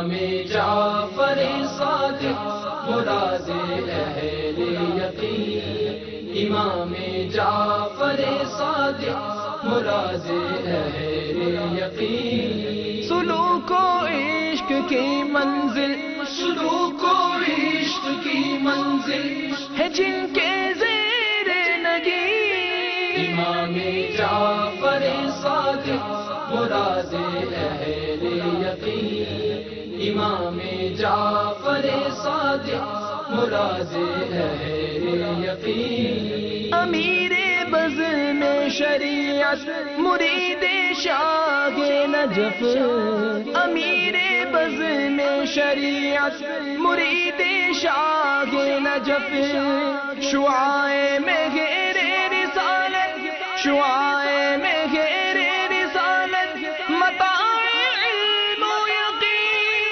امام جعفر صادق مراد اہل یقین، امام جعفر صادق مراد اہل یقین. سلوک و عشق کی منزل، سلوک و عشق کی منزل ہے جن کے زیر نگی. امام جعفر صادق مراد اہل یقین، امام جعفر صادق مراد اہل یقین. امیر بزم شریعت مرید شاہ نجف، امیر بزم شریعت مرید شاہ نجف. شعاع میں گھیرے رسالت، شعاع میں گھیرے رسالت، متاع علم و یقین.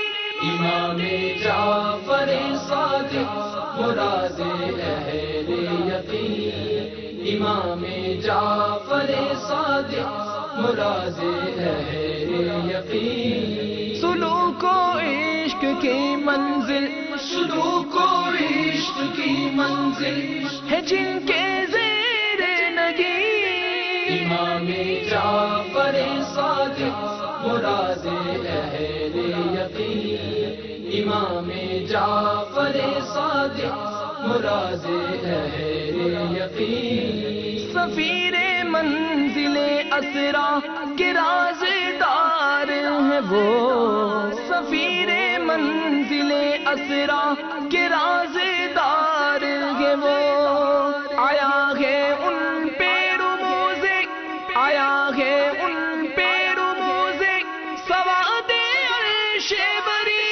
امام جعفر صادق مراد اہل یقین، امام جعفر صادق مراد اہل یقین. سلوک و عشق کی منزل، سلوک و عشق کی منزل ہے جن کے زیر نگی. امام جعفر صادق مراد اہل یقین، امام جعفر صادق مراد اہل یقین. سفیر منزل اسرا کے رازدار ہیں وہ، سفیر منزل اسرا کے رازدار ہیں وہ. آیا ہے ان پہ رموز، آیا ہے ان پہ رموز سواد عرش بری.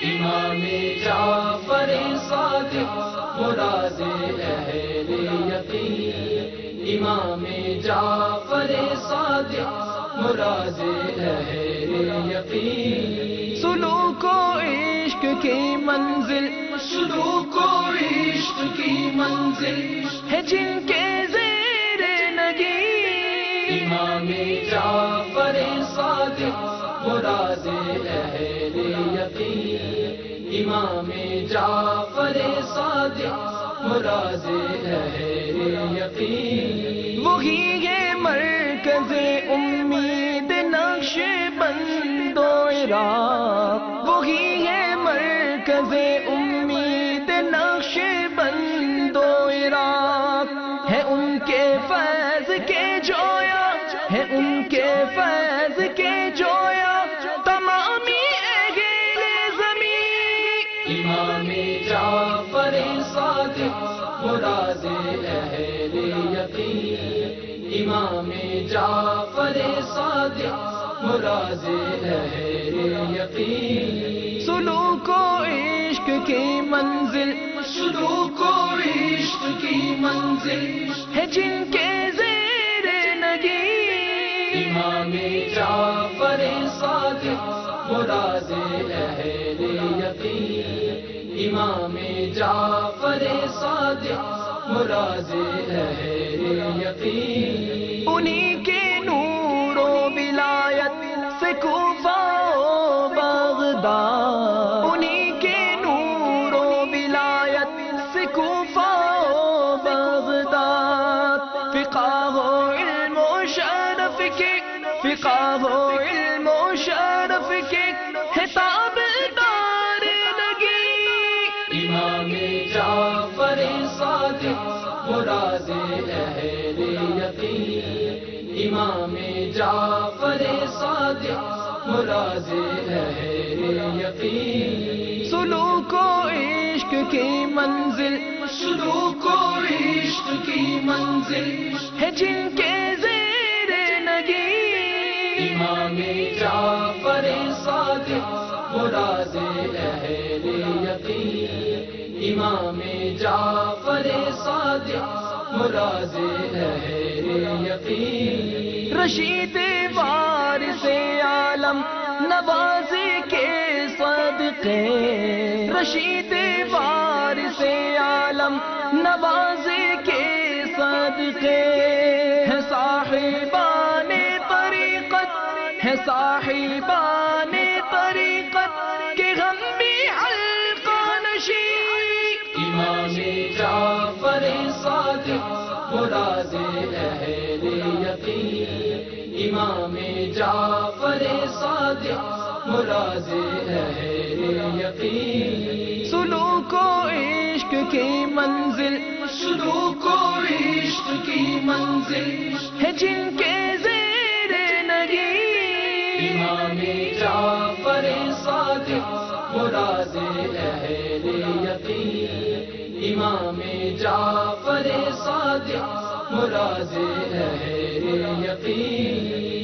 امام جعفر صادق مراد اہل یقین، امام جعفر صادق مراد اہل یقین. سلوک و عشق کی منزل، سلوک و عشق کی منزل ہے جن کے زیر نگی. امام جعفر صادق مراد اہل یقین، امام جعفر صادق مراد اہل یقین. وہی ہے مرکز امید نقش بند و عراق، وہی ہے مرکز امید نقش بند و عراق. ہے ان کے فیض کے جویا، ہے ان کے فیض کے جویا تمامی اہل زمین. امام جعفر صادق مراد اہل یقین، امام جعفر صادق مراد اہل یقین. سلوک و عشق کی منزل، سلوک و عشق کی منزل ہے جن کے زیر نگی. امام جعفر صادق مراد اہل یقین، امام جعفر صادق مراد اہل یقین. انہی کے نور و ولایت سے کوفہ و بغداد، انہی کے نور و ولایت سے کوفہ و بغداد. فقہ و علم و شرف کے، فقہ و علم و شرف کے تابعدار لگی. امام جعفر صادق مراد اہل یقین، امام جعفر صادق مراد اہل یقین. سلوک و عشق کی منزل، سلوک و عشق کی منزل ہے جن کے زیر نگی. امام جعفر صادق مراد اہل یقین، امام جعفر صادق مراد اہل یقین. رشید وارث عالم نواز کے صدقے، رشید وارث عالم نواز کے صدقے. ہے صاحبان طریقت، ہے صاحبان طریقت امام جعفر صادق مراد اہل یقین، سلوک و عشق کی منزل، سلوک و عشق کی منزل ہے جن کے زیر نگین، امام جعفر صادق مراد اہل یقین، امام جعفر صادق مراد اہل یقین۔